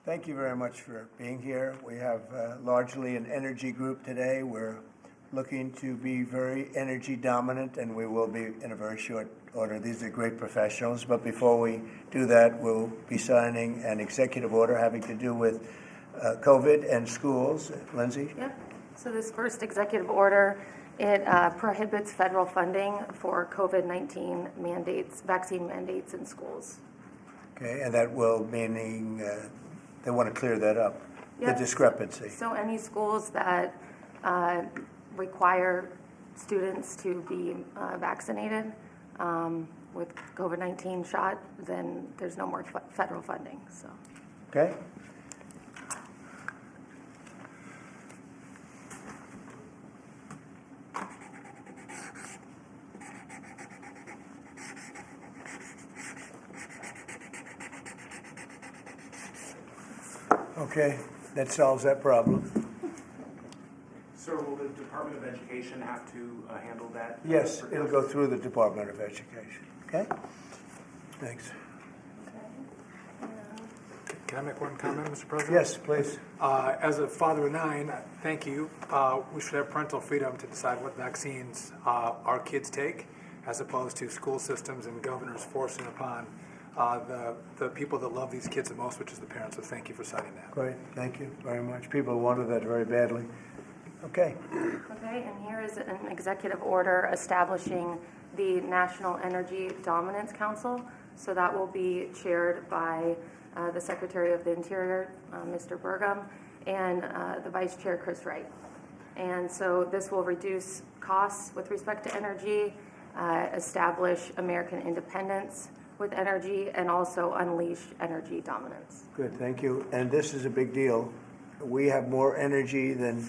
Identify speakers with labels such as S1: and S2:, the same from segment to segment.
S1: Thank you very much for being here. We have largely an energy group today. We're looking to be very energy dominant, and we will be in a very short order. These are great professionals, but before we do that, we'll be signing an executive order having to do with COVID and schools. Lindsay?
S2: Yep. So this first executive order, it prohibits federal funding for COVID-19 mandates, vaccine mandates in schools.
S1: Okay, and that will meaning they want to clear that up,
S2: Yep.
S1: the discrepancy.
S2: So any schools that require students to be vaccinated with COVID-19 shot, then there's no more federal funding. So.
S1: Okay. Okay, that solves that problem.
S3: Sir, will the Department of Education have to handle that?
S1: Yes, it'll go through the Department of Education. Okay? Thanks.
S4: Can I make one comment, Mr. President?
S1: Yes, please.
S4: As a father of 9, thank you. We should have parental freedom to decide what vaccines our kids take, as opposed to school systems and governors forcing upon the people that love these kids the most, which is the parents. So thank you for citing that.
S1: Great, thank you very much. People wanted that very badly. Okay.
S2: Okay, and here is an executive order establishing the National Energy Dominance Council. So that will be chaired by the Secretary of the Interior, Mr. Burgum, and the Vice Chair, Chris Wright. And so this will reduce costs with respect to energy, establish American independence with energy, and also unleash energy dominance.
S1: Good, thank you. And this is a big deal. We have more energy than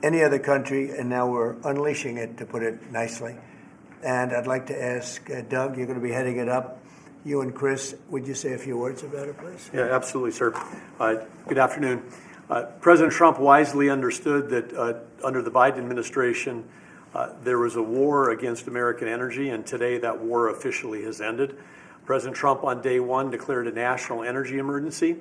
S1: any other country, and now we're unleashing it, to put it nicely. And I'd like to ask Doug, you're going to be heading it up. You and Chris, would you say a few words about it, please?
S5: Yeah, absolutely, sir. Good afternoon. President Trump wisely understood that under the Biden administration, there was a war against American energy, and today that war officially has ended. President Trump on day one declared a national energy emergency.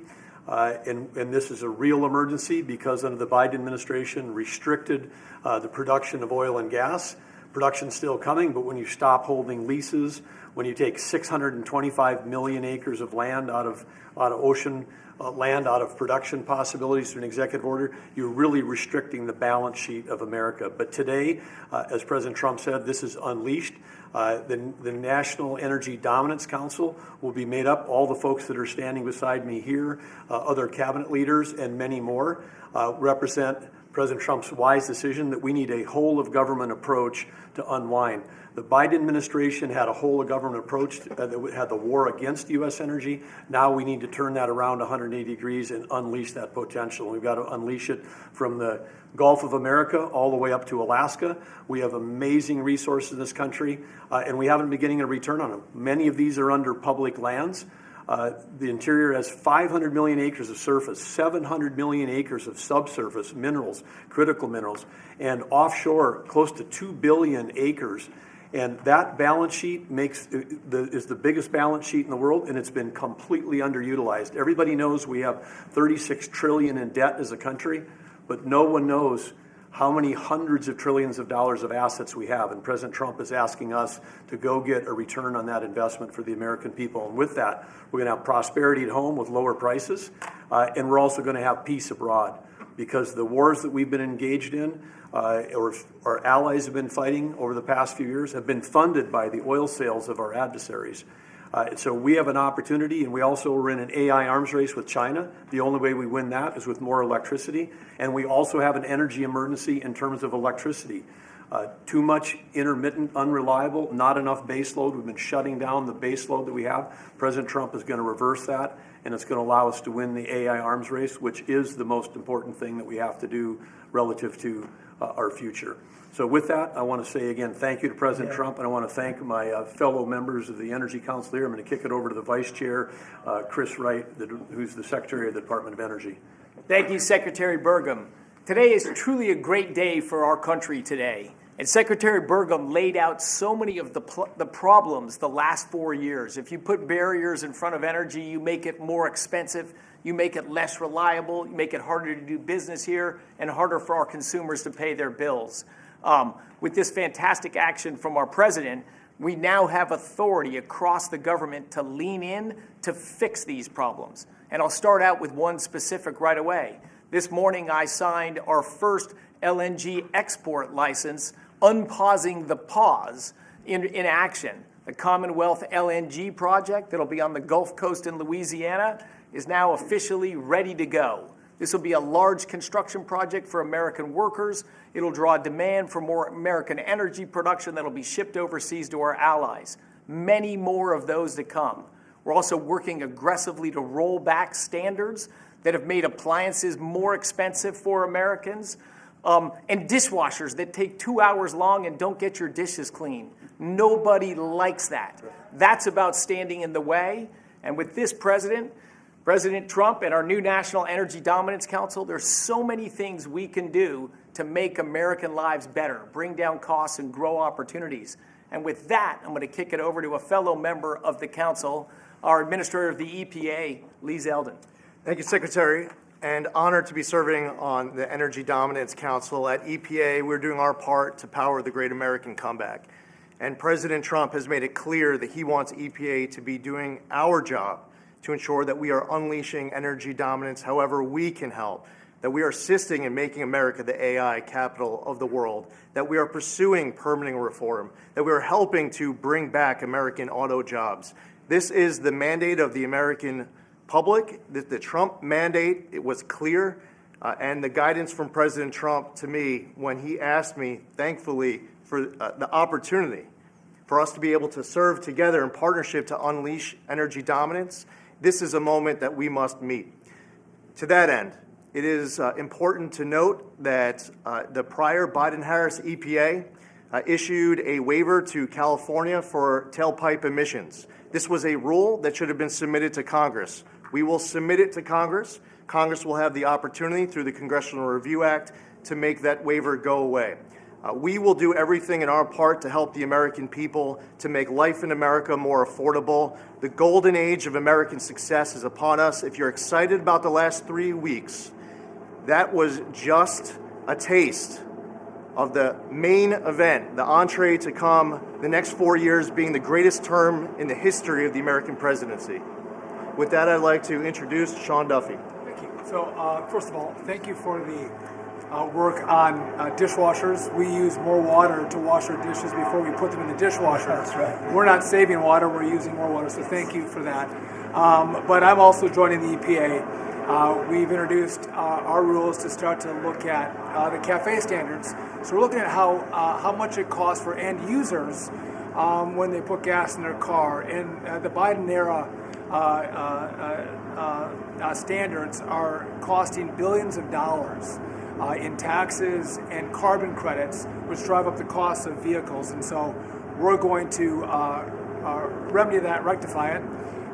S5: And this is a real emergency because under the Biden administration restricted the production of oil and gas. Production's still coming, but when you stop holding leases, when you take 625 million acres of land out of ocean land, out of production possibilities through an executive order, you're really restricting the balance sheet of America. But today, as President Trump said, this is unleashed. The National Energy Dominance Council will be made up, all the folks that are standing beside me here, other cabinet leaders, and many more, represent President Trump's wise decision that we need a whole-of-government approach to unwind. The Biden administration had a whole-of-government approach that had the war against U.S. energy. Now we need to turn that around 180 degrees and unleash that potential. We've got to unleash it from the Gulf of America all the way up to Alaska. We have amazing resources in this country, and we haven't been getting a return on them. Many of these are under public lands. The interior has 500 million acres of surface, 700 million acres of subsurface minerals, critical minerals, and offshore close to 2 billion acres. And that balance sheet is the biggest balance sheet in the world, and it's been completely underutilized. Everybody knows we have 36 trillion in debt as a country, but no one knows how many hundreds of trillions of dollars of assets we have. And President Trump is asking us to go get a return on that investment for the American people. And with that, we're going to have prosperity at home with lower prices, and we're also going to have peace abroad. Because the wars that we've been engaged in, or our allies have been fighting over the past few years, have been funded by the oil sales of our adversaries. So we have an opportunity, and we also are in an AI arms race with China. The only way we win that is with more electricity. And we also have an energy emergency in terms of electricity. Too much intermittent, unreliable, not enough base load. We've been shutting down the base load that we have. President Trump is going to reverse that, and it's going to allow us to win the AI arms race, which is the most important thing that we have to do relative to our future. So with that, I want to say again, thank you to President Trump, and I want to thank my fellow members of the Energy Council here. I'm going to kick it over to the Vice Chair, Chris Wright, who's the Secretary of the Department of Energy.
S6: Thank you, Secretary Burgum. Today is truly a great day for our country today. And Secretary Burgum laid out so many of the problems the last 4 years. If you put barriers in front of energy, you make it more expensive, you make it less reliable, you make it harder to do business here, and harder for our consumers to pay their bills. With this fantastic action from our president, we now have authority across the government to lean in to fix these problems. And I'll start out with one specific right away. This morning I signed our first LNG export license, unpausing the pause in action. The Commonwealth LNG project that'll be on the Gulf Coast in Louisiana is now officially ready to go. This will be a large construction project for American workers. It'll draw demand for more American energy production that'll be shipped overseas to our allies. Many more of those to come. We're also working aggressively to roll back standards that have made appliances more expensive for Americans, and dishwashers that take 2 hours long and don't get your dishes clean. Nobody likes that. That's about standing in the way. And with this President Trump and our new National Energy Dominance Council, there's so many things we can do to make American lives better, bring down costs, and grow opportunities. And with that, I'm going to kick it over to a fellow member of the council, our Administrator of the EPA, Lee Zeldin.
S7: Thank you, Secretary, and honored to be serving on the Energy Dominance Council. At EPA, we're doing our part to power the great American comeback. And President Trump has made it clear that he wants EPA to be doing our job to ensure that we are unleashing energy dominance however we can help, that we are assisting in making America the AI capital of the world, that we are pursuing permitting reform, that we are helping to bring back American auto jobs. This is the mandate of the American public. The Trump mandate, it was clear, and the guidance from President Trump to me when he asked me, thankfully, for the opportunity for us to be able to serve together in partnership to unleash energy dominance. This is a moment that we must meet. To that end, it is important to note that the prior Biden-Harris EPA issued a waiver to California for tailpipe emissions. This was a rule that should have been submitted to Congress. We will submit it to Congress. Congress will have the opportunity through the Congressional Review Act to make that waiver go away. We will do everything in our part to help the American people to make life in America more affordable. The golden age of American success is upon us. If you're excited about the last 3 weeks, that was just a taste of the main event, the entree to come, the next 4 years being the greatest term in the history of the American presidency. With that, I'd like to introduce Sean Duffy.
S4: Thank you. So, first of all, thank you for the work on dishwashers. We use more water to wash our dishes before we put them in the dishwasher.
S1: That's right.
S4: We're not saving water, we're using more water, so thank you for that. But I'm also joining the EPA. We've introduced our rules to start to look at the CAFE standards. So we're looking at how much it costs for end users when they put gas in their car. And the Biden era standards are costing billions of dollars in taxes and carbon credits, which drive up the cost of vehicles. And so we're going to remedy that, rectify it,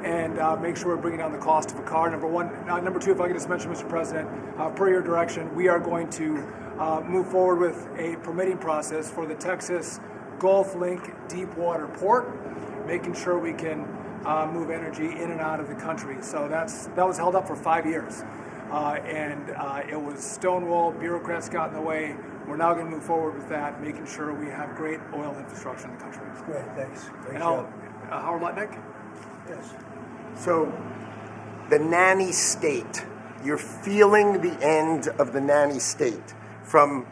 S4: and make sure we're bringing down the cost of a car, number one. Number two, if I could just mention, Mr. President, per your direction, we are going to move forward with a permitting process for the Texas Gulf Link deep water port, making sure we can move energy in and out of the country. So that was held up for 5 years. And it was stonewalled, bureaucrats got in the way. We're now going to move forward with that, making sure we have great oil infrastructure in the country.
S1: Great, thanks. Great
S4: And
S1: job.
S4: Howard Lutnick?
S1: Yes.
S8: So, the nanny state, you're feeling the end of the nanny state. From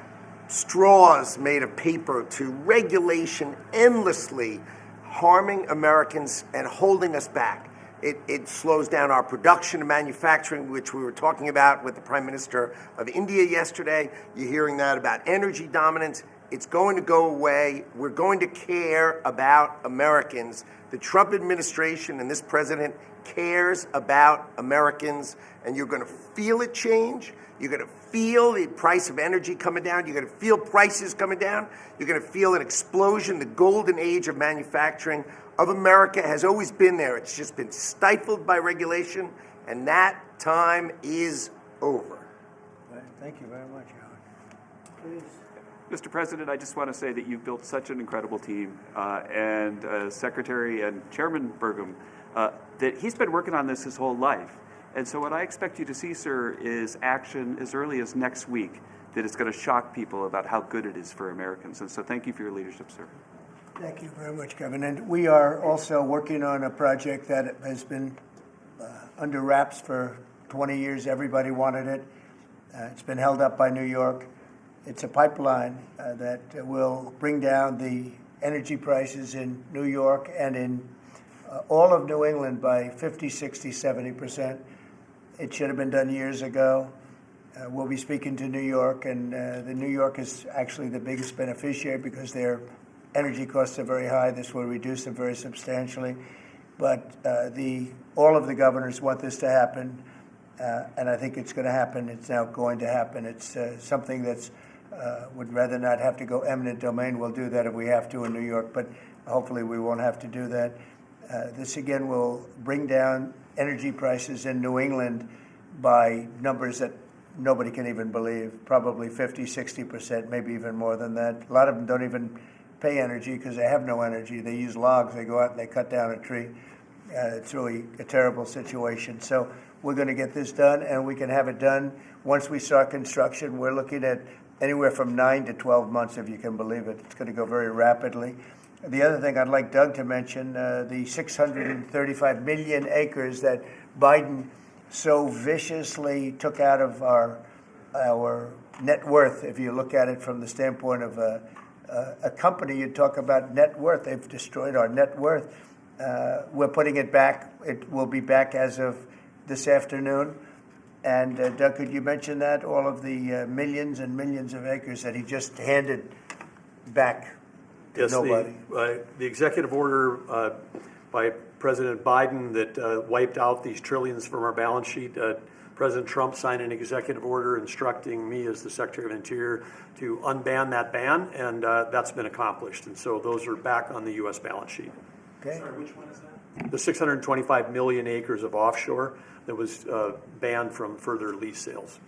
S8: straws made of paper to regulation endlessly harming Americans and holding us back. It slows down our production and manufacturing, which we were talking about with the Prime Minister of India yesterday. You're hearing that about energy dominance. It's going to go away. We're going to care about Americans. The Trump administration and this president cares about Americans, and you're going to feel it change. You're going to feel the price of energy coming down. You're going to feel prices coming down. You're going to feel an explosion. The golden age of manufacturing of America has always been there. It's just been stifled by regulation, and that time is over.
S1: Thank you very much, Howard. Please.
S9: Mr. President, I just want to say that you've built such an incredible team, and Secretary and Chairman Burgum, that he's been working on this his whole life. And so what I expect you to see, sir, is action as early as next week that is going to shock people about how good it is for Americans. And so thank you for your leadership, sir.
S1: Thank you very much, Kevin. And we are also working on a project that has been under wraps for 20 years. Everybody wanted it. It's been held up by New York. It's a pipeline that will bring down the energy prices in New York and in all of New England by 50, 60, 70%. It should have been done years ago. We'll be speaking to New York, and the New York is actually the biggest beneficiary because their energy costs are very high. This will reduce them very substantially. But all of the governors want this to happen, and I think it's going to happen. It's now going to happen. It's something that's would rather not have to go eminent domain. We'll do that if we have to in New York, but hopefully we won't have to do that. This again will bring down energy prices in New England by numbers that nobody can even believe, probably 50, 60%, maybe even more than that. A lot of them don't even pay energy because they have no energy. They use logs. They go out and they cut down a tree. It's really a terrible situation. So we're going to get this done, and we can have it done once we start construction. We're looking at anywhere from 9 to 12 months, if you can believe it. It's going to go very rapidly. The other thing I'd like Doug to mention, the 635 million acres that Biden so viciously took out of our net worth. If you look at it from the standpoint of a company, you talk about net worth. They've destroyed our net worth. We're putting it back. It will be back as of this afternoon. And Doug, could you mention that? All of the millions and millions of acres that he just handed back to
S5: yes,
S1: nobody.
S5: The executive order by President Biden that wiped out these trillions from our balance sheet. President Trump signed an executive order instructing me as the Secretary of Interior to unban that ban, and that's been accomplished. And so those are back on the U.S. balance sheet.
S1: Okay.
S3: Sorry, which one is that?
S5: The 625 million acres of offshore that was banned from further lease sales.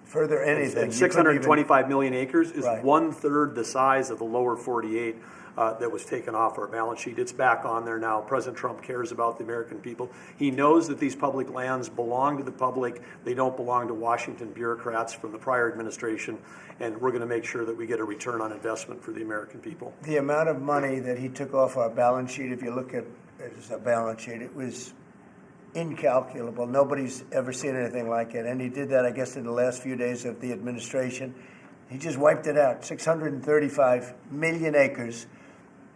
S1: Further anything.
S5: And 625 million acres is
S1: Right.
S5: 1/3 the size of the lower 48 that was taken off our balance sheet. It's back on there now. President Trump cares about the American people. He knows that these public lands belong to the public. They don't belong to Washington bureaucrats from the prior administration, and we're going to make sure that we get a return on investment for the American people.
S1: The amount of money that he took off our balance sheet, if you look at it as a balance sheet, it was incalculable. Nobody's ever seen anything like it. And he did that, I guess, in the last few days of the administration. He just wiped it out. 635 million acres,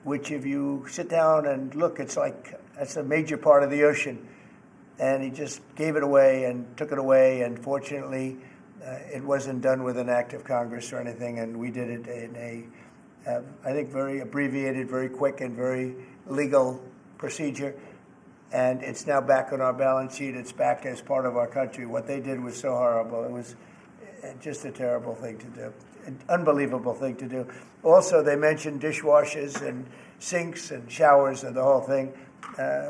S1: which if you sit down and look, it's like that's a major part of the ocean. And he just gave it away and took it away. And fortunately, it wasn't done with an act of Congress or anything. And we did it in a, I think, very abbreviated, very quick, and very legal procedure. And it's now back on our balance sheet. It's back as part of our country. What they did was so horrible. It was just a terrible thing to do, an unbelievable thing to do. Also, they mentioned dishwashers and sinks and showers and the whole thing.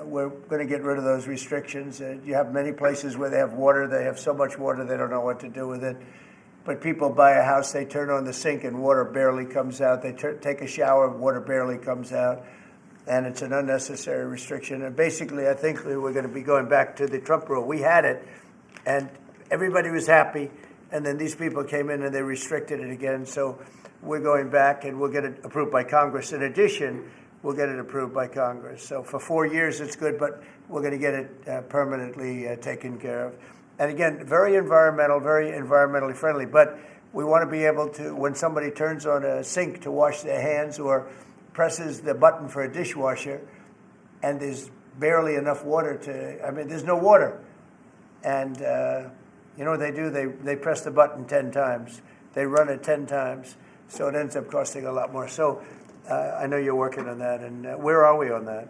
S1: We're going to get rid of those restrictions. You have many places where they have water. They have so much water they don't know what to do with it. But people buy a house, they turn on the sink and water barely comes out. They take a shower, water barely comes out. And it's an unnecessary restriction. And basically, I think we're going to be going back to the Trump rule. We had it, and everybody was happy. And then these people came in and they restricted it again. So we're going back, and we'll get it approved by Congress. In addition, we'll get it approved by Congress. So for 4 years, it's good, but we're going to get it permanently taken care of. And again, very environmentally friendly. But we want to be able to, when somebody turns on a sink to wash their hands or presses the button for a dishwasher, and there's barely enough water there's no water. And you know what they do? They press the button 10 times. They run it 10 times. So it ends up costing a lot more. So I know you're working on that. And where are we on that?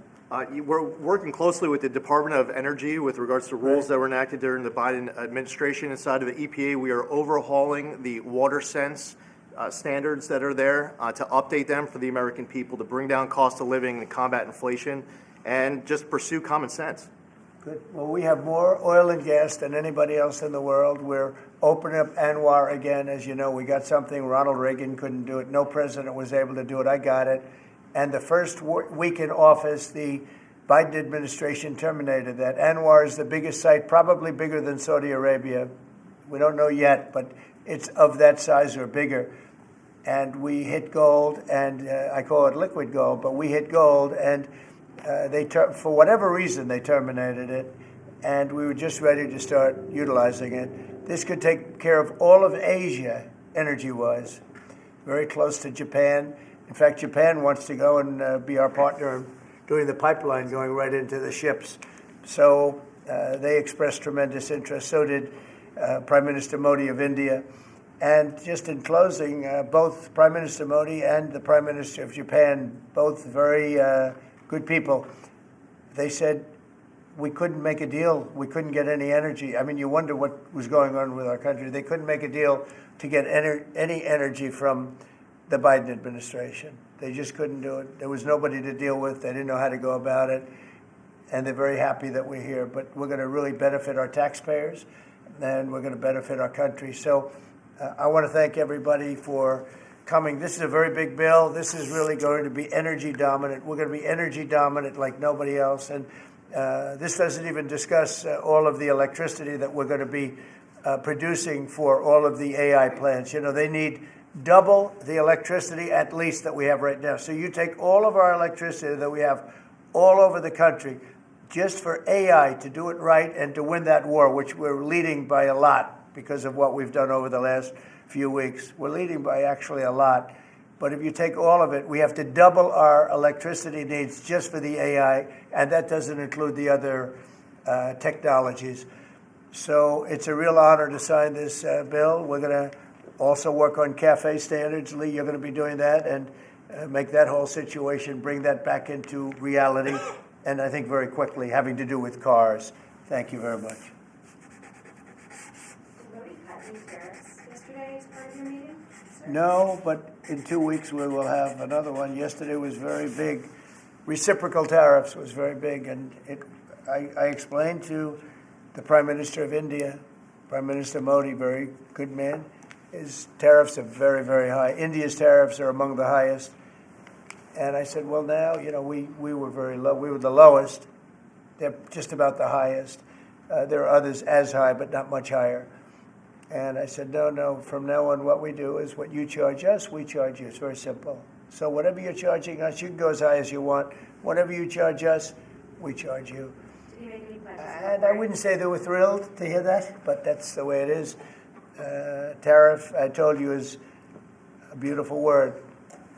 S7: We're working closely with the Department of Energy with regards to rules that were enacted during the Biden administration. Inside of the EPA, we are overhauling the water sense standards that are there to update them for the American people, to bring down cost of living and combat inflation, and just pursue common sense.
S1: Good. Well, we have more oil and gas than anybody else in the world. We're opening up ANWR again. As you know, we got something Ronald Reagan couldn't do it. No president was able to do it. I got it. And the first week in office, the Biden administration terminated that. ANWR is the biggest site, probably bigger than Saudi Arabia. We don't know yet, but it's of that size or bigger. And we hit gold, and I call it liquid gold, but we hit gold, and for whatever reason, they terminated it, and we were just ready to start utilizing it. This could take care of all of Asia, energy-wise, very close to Japan. In fact, Japan wants to go and be our partner in doing the pipeline going right into the ships. So they expressed tremendous interest. So did Prime Minister Modi of India. And just in closing, both Prime Minister Modi and the Prime Minister of Japan, both very good people, they said we couldn't make a deal. We couldn't get any energy. I mean, you wonder what was going on with our country. They couldn't make a deal to get any energy from the Biden administration. They just couldn't do it. There was nobody to deal with. They didn't know how to go about it. And they're very happy that we're here. But we're going to really benefit our taxpayers, and we're going to benefit our country. So I want to thank everybody for coming. This is a very big bill. This is really going to be energy dominant. We're going to be energy dominant like nobody else. And this doesn't even discuss all of the electricity that we're going to be producing for all of the AI plants. You know, they need double the electricity at least that we have right now. So you take all of our electricity that we have all over the country just for AI to do it right and to win that war, which we're leading by a lot because of what we've done over the last few weeks. We're leading by actually a lot. But if you take all of it, we have to double our electricity needs just for the AI, and that doesn't include the other technologies. So it's a real honor to sign this bill. We're going to also work on CAFE standards. Lee, you're going to be doing that and make that whole situation, bring that back into reality, and I think very quickly, having to do with cars. Thank you very much. No, but in 2 weeks we will have another one. Yesterday was very big. Reciprocal tariffs was very big, and I explained to the Prime Minister of India, Prime Minister Modi, very good man, his tariffs are very, very high. India's tariffs are among the highest. And I said, well, now, you know, we were very low. We were the lowest. They're just about the highest. There are others as high, but not much higher. And I said, no, from now on, what we do is what you charge us, we charge you. It's very simple. So whatever you're charging us, you can go as high as you want. Whatever you charge us, we charge you.
S10: Did you make any pledges?
S1: And I wouldn't say they were thrilled to hear that, but that's the way it is. Tariff, I told you, is a beautiful word.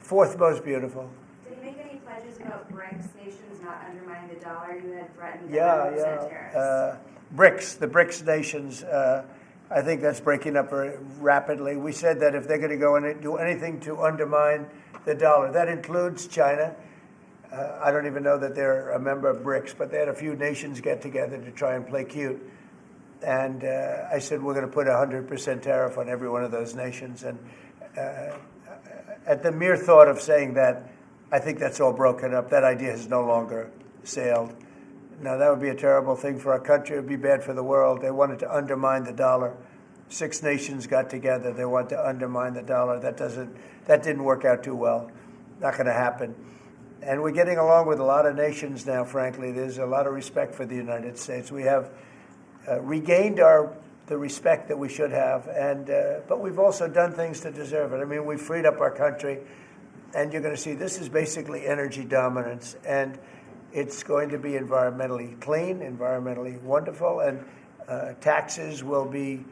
S1: Fourth most beautiful.
S10: Did you make any pledges about BRICS nations not undermining the dollar? You had threatened
S1: Yeah.
S10: tariffs.
S1: BRICS, the BRICS nations, I think that's breaking up very rapidly. We said that if they're going to go and do anything to undermine the dollar, that includes China. I don't even know that they're a member of BRICS, but they had a few nations get together to try and play cute. And I said, we're going to put 100% tariff on every one of those nations. And at the mere thought of saying that, I think that's all broken up. That idea has no longer sailed. Now, that would be a terrible thing for our country. It would be bad for the world. They wanted to undermine the dollar. 6 nations got together. They want to undermine the dollar. That didn't work out too well. Not going to happen. And we're getting along with a lot of nations now, frankly. There's a lot of respect for the United States. We have regained the respect that we should have, but we've also done things to deserve it. I mean, we've freed up our country, and you're going to see this is basically energy dominance, and it's going to be environmentally clean, environmentally wonderful, and taxes will be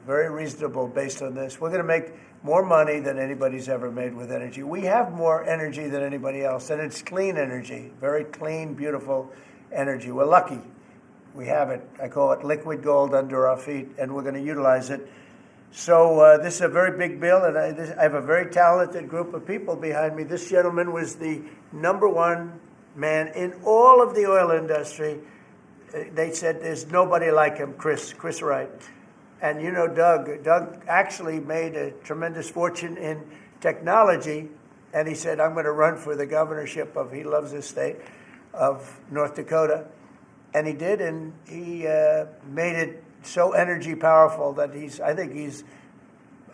S1: very reasonable based on this. We're going to make more money than anybody's ever made with energy. We have more energy than anybody else, and it's clean energy, very clean, beautiful energy. We're lucky. We have it. I call it liquid gold under our feet, and we're going to utilize it. So this is a very big bill, and I have a very talented group of people behind me. This gentleman was the #1 man in all of the oil industry. They said there's nobody like him, Chris Wright. And you know Doug. Doug actually made a tremendous fortune in technology, and he said, I'm going to run for the governorship of, he loves this state, of North Dakota. And he did, and he made it so energy powerful that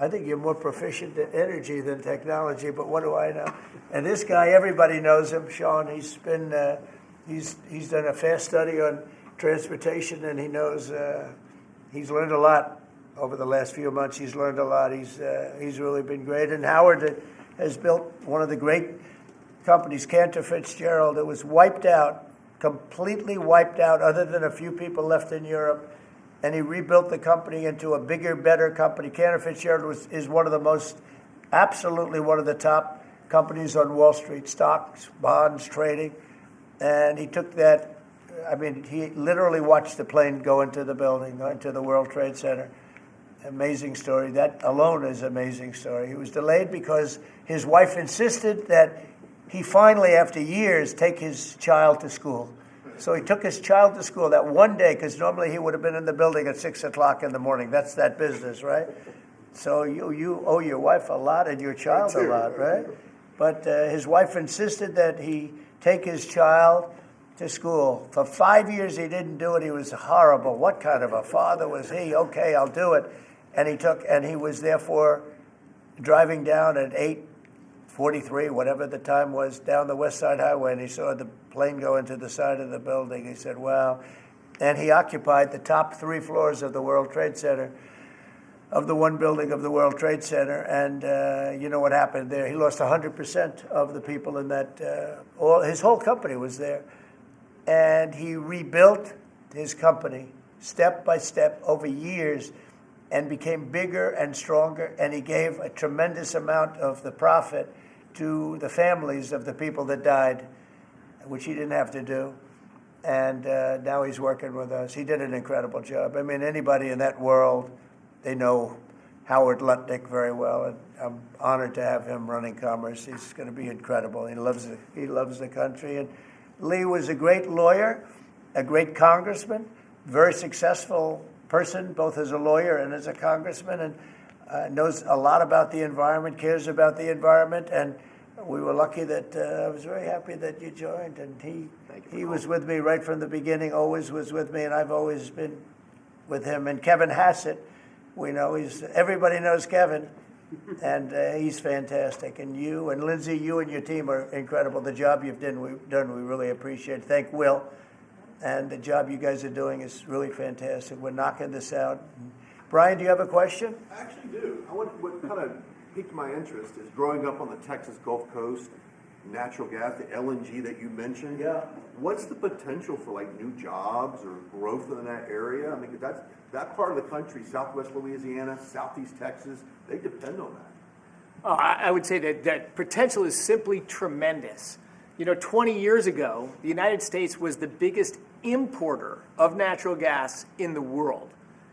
S1: I think you're more proficient in energy than technology, but what do I know? And this guy, everybody knows him, Sean. He's been, he's done a fast study on transportation, and he knows, he's learned a lot over the last few months. He's learned a lot. He's really been great. And Howard has built one of the great companies, Cantor Fitzgerald. It was wiped out, completely wiped out, other than a few people left in Europe. And he rebuilt the company into a bigger, better company. Cantor Fitzgerald is one of the most, absolutely one of the top companies on Wall Street, stocks, bonds, trading. And he took that, I mean, he literally watched the plane go into the building, go into the World Trade Center. Amazing story. That alone is an amazing story. He was delayed because his wife insisted that he finally, after years, take his child to school. So he took his child to school that one day, because normally he would have been in the building at 6 o'clock in the morning. That's that business, right? So you owe your wife a lot and your child a lot, right? But his wife insisted that he take his child to school. For 5 years he didn't do it. He was horrible. What kind of a father was he? Okay, I'll do it. And he was therefore driving down at 8:43, whatever the time was, down the West Side Highway, and he saw the plane go into the side of the building. He said, wow. And he occupied the top 3 floors of the World Trade Center, of the one building of the World Trade Center. And you know what happened there? He lost 100% of the people in that, his whole company was there. And he rebuilt his company step by step over years and became bigger and stronger. And he gave a tremendous amount of the profit to the families of the people that died, which he didn't have to do. And now he's working with us. He did an incredible job. I mean, anybody in that world, they know Howard Lutnick very well, and I'm honored to have him running commerce. He's going to be incredible. He loves the country. And Lee was a great lawyer, a great congressman, very successful person, both as a lawyer and as a congressman, and knows a lot about the environment, cares about the environment. And we were lucky that I was very happy that you joined. And he was with me right from the beginning, always was with me, and I've always been with him. And Kevin Hassett, we know everybody knows Kevin, and he's fantastic. And you and Lindsay, you and your team are incredible. The job you've done, we really appreciate. Thank Will. And the job you guys are doing is really fantastic. We're knocking this out. Brian, do you have a question?
S11: I actually do. What kind of piqued my interest is growing up on the Texas Gulf Coast, natural gas, the LNG that you mentioned.
S1: Yeah.
S11: What's the potential for like new jobs or growth in that area? I mean, that part of the country, Southwest Louisiana, Southeast Texas, they depend on that.
S6: I would say that potential is simply tremendous. 20 years ago, the United States was the biggest importer of natural gas in the world.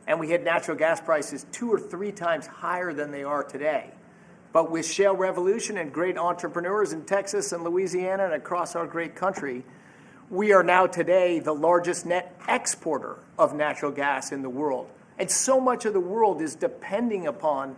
S6: And we had natural gas prices 2 or 3 times higher than they are today. But with shale revolution and great entrepreneurs in Texas and Louisiana and across our great country, we are now today the largest net exporter of natural gas in the world. And so much of the world is depending upon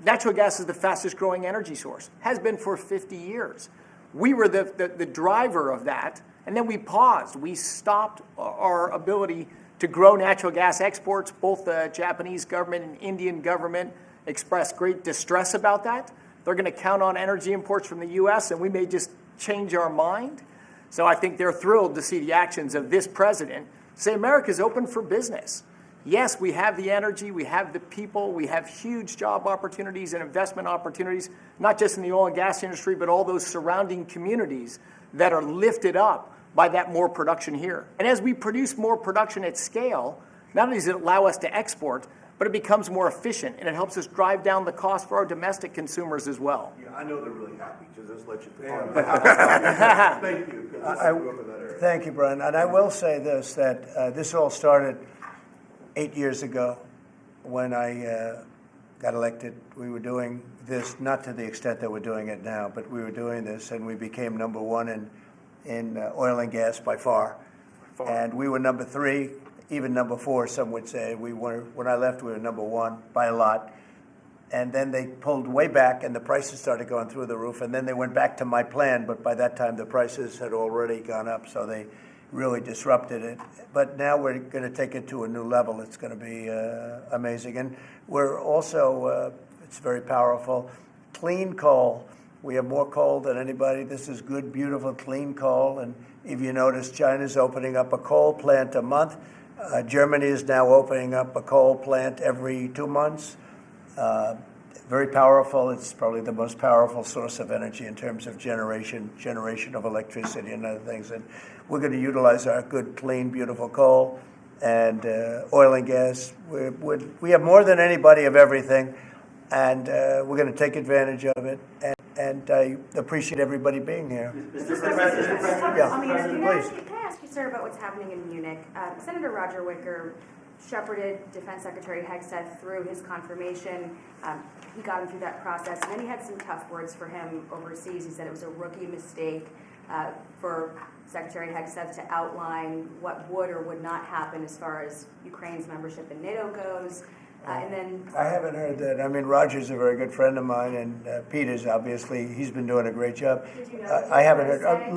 S6: natural gas is the fastest growing energy source, has been for 50 years. We were the driver of that, and then we paused. We stopped our ability to grow natural gas exports. Both the Japanese government and Indian government expressed great distress about that. They're going to count on energy imports from the U.S., and we may just change our mind. So I think they're thrilled to see the actions of this president say America's open for business. Yes, we have the energy, we have the people, we have huge job opportunities and investment opportunities, not just in the oil and gas industry, but all those surrounding communities that are lifted up by that more production here. And as we produce more production at scale, not only does it allow us to export, but it becomes more efficient, and it helps us drive down the cost for our domestic consumers as well.
S11: Yeah, I know they're really happy to just let you Thank you.
S1: Thank you, Brian. And I will say this, that this all started 8 years ago when I got elected. We were doing this, not to the extent that we're doing it now, but we were doing this, and we became number 1 in oil and gas by far. And we were number 3, even number 4, some would say. When I left, we were number 1 by a lot. And then they pulled way back, and the prices started going through the roof. And then they went back to my plan, but by that time the prices had already gone up. So they really disrupted it. But now we're going to take it to a new level. It's going to be amazing. And we're also, it's very powerful, clean coal. We have more coal than anybody. This is good, beautiful, clean coal. And if you notice, China's opening up a coal plant a month. Germany is now opening up a coal plant every 2 months. Very powerful. It's probably the most powerful source of energy in terms of generation of electricity and other things. And we're going to utilize our good, clean, beautiful coal and oil and gas. We have more than anybody of everything, and we're going to take advantage of it. And I appreciate everybody being here.
S10: Mr. President,
S1: please.
S10: Can I ask you, sir, about what's happening in Munich? Senator Roger Wicker shepherded Defense Secretary Hegseth through his confirmation. He got him through that process, and then he had some tough words for him overseas. He said it was a rookie mistake for Secretary Hegseth to outline what would or would not happen as far as Ukraine's membership in NATO goes. And then
S1: I haven't heard that. I mean, Roger's a very good friend of mine, and Peter's obviously, he's been doing a great job.
S10: Did you know
S1: I haven't heard.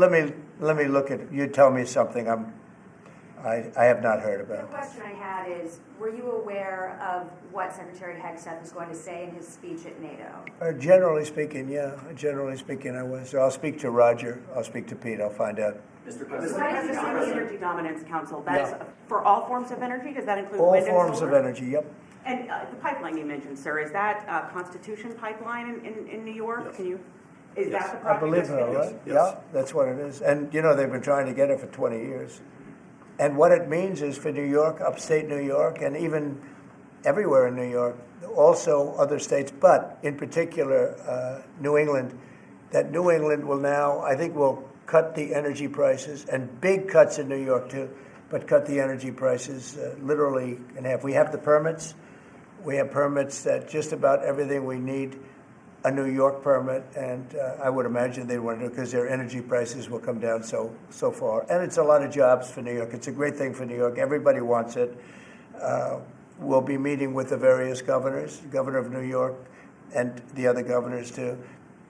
S1: Let me look at it. You tell me something. I have not heard about.
S10: The question I had is, were you aware of what Secretary Hegseth was going to say in his speech at NATO?
S1: Generally speaking, yeah. Generally speaking, I was. So I'll speak to Roger. I'll speak to Pete. I'll find out.
S12: Mr. President, the Energy Dominance Council, that's for all forms of energy? Does that include wind and
S1: all forms
S12: solar?
S1: of energy, yep.
S12: And the pipeline you mentioned, sir, is that Constitution pipeline in New York?
S5: Yes.
S12: Can you? Is that the
S1: I
S12: project?
S1: believe
S12: that's
S1: so, right?
S12: finished?
S1: Yeah, that's what it is. And, you know, they've been trying to get it for 20 years. And what it means is for New York, upstate New York, and even everywhere in New York, also other states, but in particular New England, that New England will now, I think, will cut the energy prices, and big cuts in New York too, but cut the energy prices literally in half. We have the permits. We have permits that just about everything we need a New York permit, and I would imagine they want to do it because their energy prices will come down so far. And it's a lot of jobs for New York. It's a great thing for New York. Everybody wants it. We'll be meeting with the various governors, Governor of New York, and the other governors too.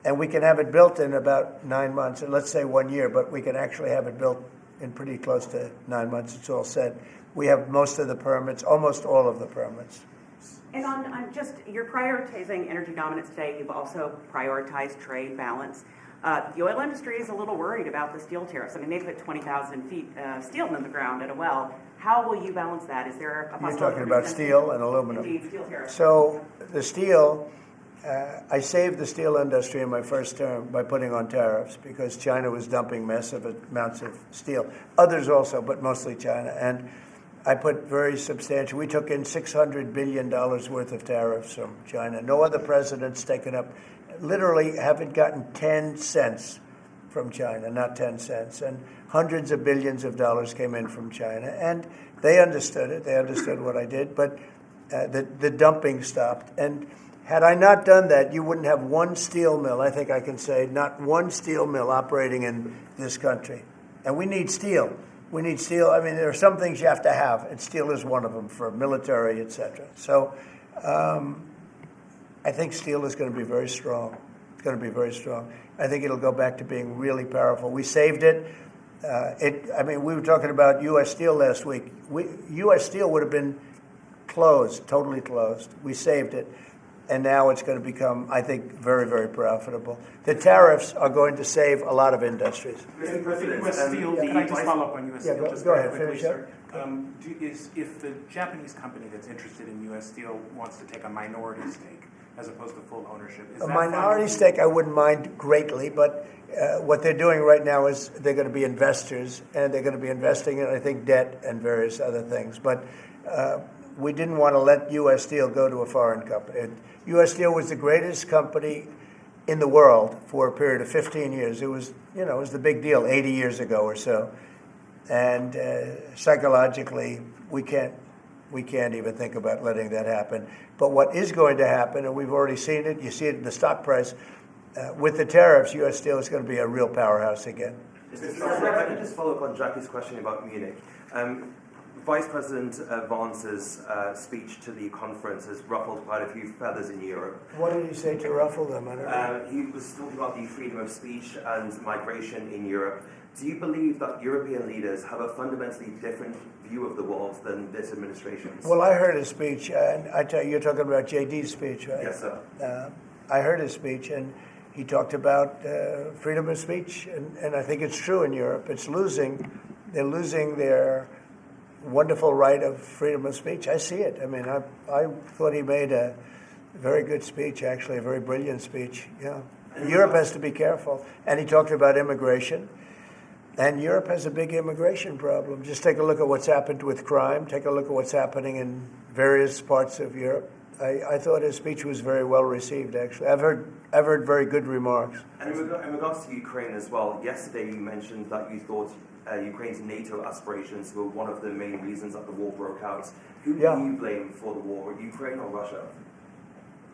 S1: And we can have it built in about 9 months, let's say 1 year, but we can actually have it built in pretty close to 9 months. It's all set. We have most of the permits, almost all of the permits.
S12: And on just, you're prioritizing energy dominance today. You've also prioritized trade balance. The oil industry is a little worried about the steel tariffs. I mean, they put 20,000 feet steel in the ground at a well. How will you balance that? Is there a possibility?
S1: You're talking about steel and aluminum.
S12: Indeed, steel tariffs.
S1: So the steel, I saved the steel industry in my first term by putting on tariffs because China was dumping massive amounts of steel. Others also, but mostly China. And I put very substantial, we took in $600 billion worth of tariffs from China. No other president's taken up, literally haven't gotten 10 cents from China, not 10 cents. And hundreds of billions of dollars came in from China. And they understood it. They understood what I did. But the dumping stopped. And had I not done that, you wouldn't have one steel mill, I think I can say, not one steel mill operating in this country. And we need steel. We need steel. I mean, there are some things you have to have, and steel is one of them for military, et cetera. So I think steel is going to be very strong. It's going to be very strong. I think it'll go back to being really powerful. We saved it. I mean, we were talking about U.S. Steel last week. U.S. Steel would have been closed, totally closed. We saved it. And now it's going to become, I think, very, very profitable. The tariffs are going to save a lot of industries.
S3: Mr. President, U.S. Steel, can I just follow up on U.S. Steel just
S1: go
S3: very
S1: ahead,
S3: quickly,
S1: finish
S3: sir? If the Japanese company that's interested in U.S. Steel wants to take a minority stake as opposed to full ownership, is
S1: A
S3: that
S1: minority
S3: fine?
S1: stake I wouldn't mind greatly, but what they're doing right now is they're going to be investors, and they're going to be investing in, I think, debt and various other things. But we didn't want to let U.S. Steel go to a foreign company. U.S. Steel was the greatest company in the world for a period of 15 years. It was, you know, it was the big deal 80 years ago or so. And psychologically, we can't even think about letting that happen. But what is going to happen, and we've already seen it, you see it in the stock price, with the tariffs, U.S. Steel is going to be a real powerhouse again.
S13: Mr. President, if I could just follow up on Jackie's question about Munich. Vice President Vance's speech to the conference has ruffled quite a few feathers in Europe.
S1: What did he say to ruffle them? I don't know.
S13: He was talking about the freedom of speech and migration in Europe. Do you believe that European leaders have a fundamentally different view of the world than this administration's?
S1: Well, I heard his speech, and I tell you, you're talking about JD's speech, right?
S13: Yes, sir.
S1: I heard his speech, and he talked about freedom of speech, and I think it's true in Europe. They're losing their wonderful right of freedom of speech. I see it. I mean, I thought he made a very good speech, actually, a very brilliant speech. Yeah. Europe has to be careful. And he talked about immigration. And Europe has a big immigration problem. Just take a look at what's happened with crime. Take a look at what's happening in various parts of Europe. I thought his speech was very well received, actually. I've heard very good remarks.
S13: And in regards to Ukraine as well, yesterday you mentioned that you thought Ukraine's NATO aspirations were one of the main reasons that the war broke out. Who do you blame for the war, Ukraine or Russia?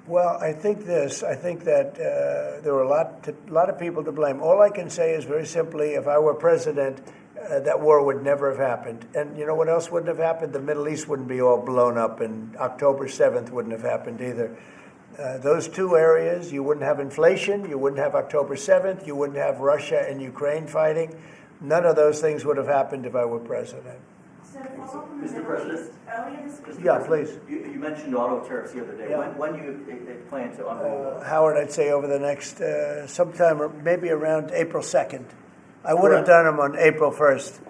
S1: Well, I think that there were a lot of people to blame. All I can say is very simply, if I were president, that war would never have happened. And you know what else wouldn't have happened? The Middle East wouldn't be all blown up, and October 7th wouldn't have happened either. Those two areas, you wouldn't have inflation, you wouldn't have October 7th, you wouldn't have Russia and Ukraine fighting. None of those things would have happened if I were president.
S14: Mr. President?
S1: Yeah, please.
S14: You mentioned auto tariffs the other day.
S1: Yeah.
S14: When do you plan to unroll?
S1: Howard, I'd say over the next sometime, or maybe around April 2nd. I would have done them on April 1st.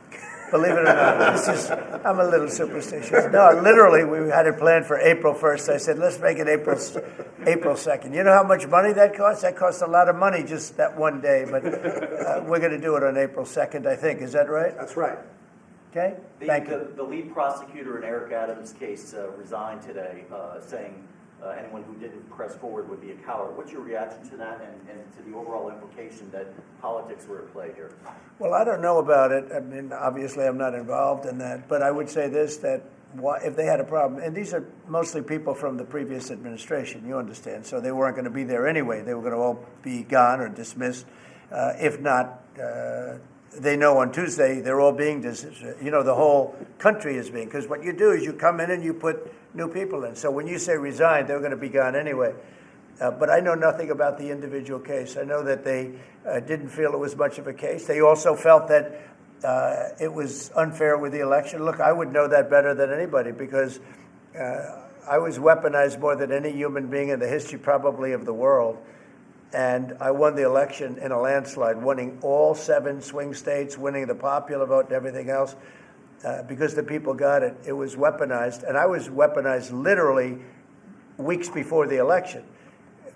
S1: Believe it or not, I'm a little superstitious. No, literally, we had it planned for April 1st. I said, let's make it April 2nd. You know how much money that costs? That costs a lot of money just that one day. But we're going to do it on April 2nd, I think. Is that right?
S11: That's right.
S1: Okay. Thank you.
S14: The lead prosecutor in Eric Adams' case resigned today, saying anyone who didn't press forward would be a coward. What's your reaction to that and to the overall implication that politics were at play here?
S1: Well, I don't know about it. I mean, obviously, I'm not involved in that. But I would say this, that if they had a problem, and these are mostly people from the previous administration, you understand, so they weren't going to be there anyway. They were going to all be gone or dismissed. If not, they know on Tuesday they're all being dismissed. The whole country is being, because what you do is you come in and you put new people in. So when you say resign, they're going to be gone anyway. But I know nothing about the individual case. I know that they didn't feel it was much of a case. They also felt that it was unfair with the election. Look, I would know that better than anybody because I was weaponized more than any human being in the history probably of the world. And I won the election in a landslide, winning all 7 swing states, winning the popular vote and everything else, because the people got it. It was weaponized, and I was weaponized literally weeks before the election.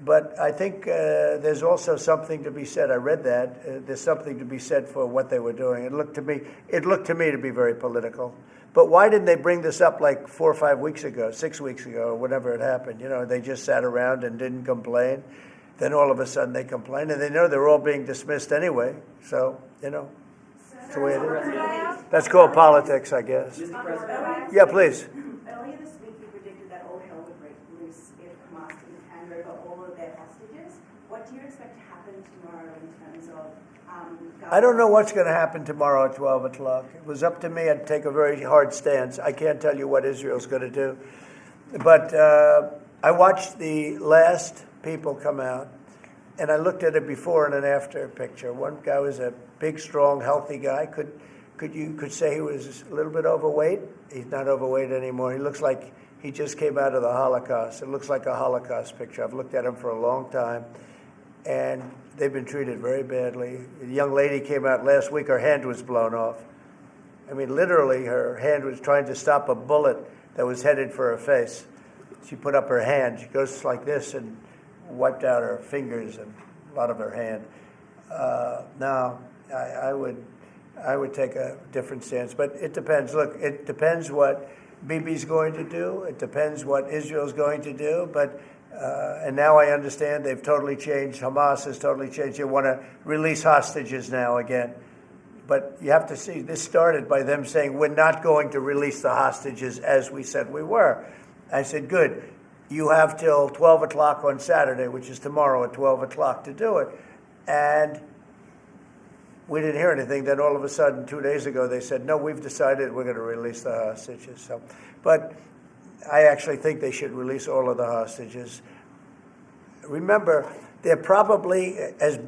S1: But I think there's also something to be said. I read that. There's something to be said for what they were doing. It looked to me to be very political. But why didn't they bring this up like 4 or 5 weeks ago, 6 weeks ago, or whenever it happened? They just sat around and didn't complain. Then all of a sudden they complain, and they know they're all being dismissed anyway. So, that's the way it is. That's called politics, I guess. Yeah, please.
S15: Earlier this week, you predicted that all hell would break loose if Hamas didn't hand over all of their hostages. What do you expect to happen tomorrow in terms of...
S1: I don't know what's going to happen tomorrow at 12 o'clock. It was up to me. I'd take a very hard stance. I can't tell you what Israel's going to do. But I watched the last people come out, and I looked at a before and an after picture. One guy was a big, strong, healthy guy. You could say he was a little bit overweight. He's not overweight anymore. He looks like he just came out of the Holocaust. It looks like a Holocaust picture. I've looked at him for a long time, and they've been treated very badly. A young lady came out last week. Her hand was blown off. I mean, literally, her hand was trying to stop a bullet that was headed for her face. She put up her hand. She goes like this and wiped out her fingers and a lot of her hand. Now, I would take a different stance, but it depends. Look, it depends what Bibi's going to do. It depends what Israel's going to do. But and now I understand they've totally changed. Hamas has totally changed. They want to release hostages now again. But you have to see, this started by them saying, we're not going to release the hostages as we said we were. I said, good. You have till 12 o'clock on Saturday, which is tomorrow at 12 o'clock to do it. And we didn't hear anything. Then all of a sudden, 2 days ago, they said, no, we've decided we're going to release the hostages. So, but I actually think they should release all of the hostages. Remember, they're probably as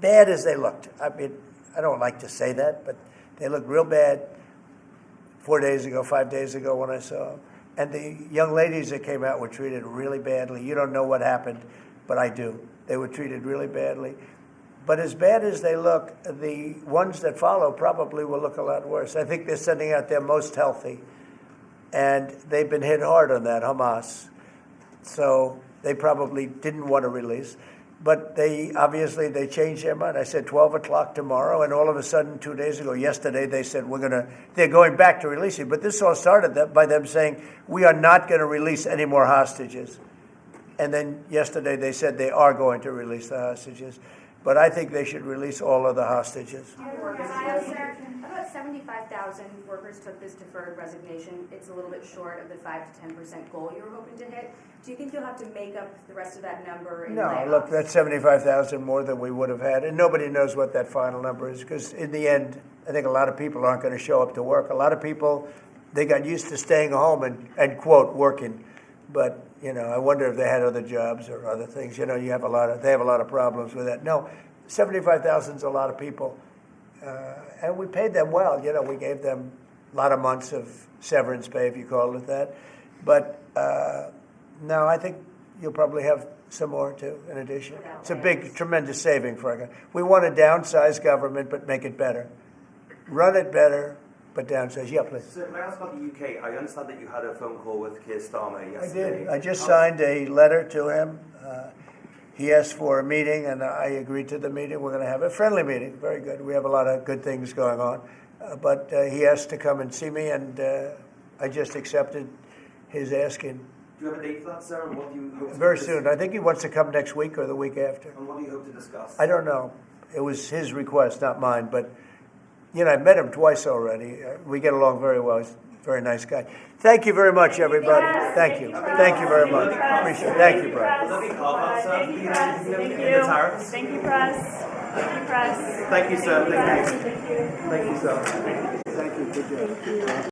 S1: bad as they looked, I mean, I don't like to say that, but they looked real bad 4 days ago, 5 days ago when I saw them. And the young ladies that came out were treated really badly. You don't know what happened, but I do. They were treated really badly. But as bad as they look, the ones that follow probably will look a lot worse. I think they're sending out their most healthy. And they've been hit hard on that, Hamas. So they probably didn't want to release. But they changed their mind. I said 12 o'clock tomorrow, and all of a sudden, 2 days ago, yesterday, they said they're going back to releasing. But this all started by them saying, we are not going to release any more hostages. And then yesterday they said they are going to release the hostages. But I think they should release all of the hostages.
S10: About 75,000 workers took this deferred resignation. It's a little bit short of the 5 to 10% goal you were hoping to hit. Do you think you'll have to make up the rest of that number in layoffs?
S1: No, look, that's 75,000 more than we would have had. And nobody knows what that final number is, because in the end, I think a lot of people aren't going to show up to work. A lot of people, they got used to staying home and quote, working. But, I wonder if they had other jobs or other things. They have a lot of problems with that. No, 75,000 is a lot of people. And we paid them well. We gave them a lot of months of severance pay, if you call it that. But no, I think you'll probably have some more, too, in addition. It's a big, tremendous saving for our government. We want to downsize government, but make it better. Run it better, but downsize. Yeah, please.
S13: So, may I ask about the UK? I understand that you had a phone call with Keir Starmer yesterday.
S1: I did. I just signed a letter to him. He asked for a meeting, and I agreed to the meeting. We're going to have a friendly meeting. Very good. We have a lot of good things going on. But he asked to come and see me, and I just accepted his asking.
S13: Do you have a date for that, sir? And what do you hope to
S1: Very soon. I think he wants to come next week or the week after.
S13: And what do you hope to discuss?
S1: I don't know. It was his request, not mine. But, I've met him twice already. We get along very well. He's a very nice guy. Thank you very much, everybody. Thank you. Thank you very much. Appreciate it. Thank you, Brian.
S15: Thank you, press. Thank you, press. Thank you, press.
S13: Thank you, sir.
S15: Thank you.
S1: Thank you, sir. Thank you. Good job.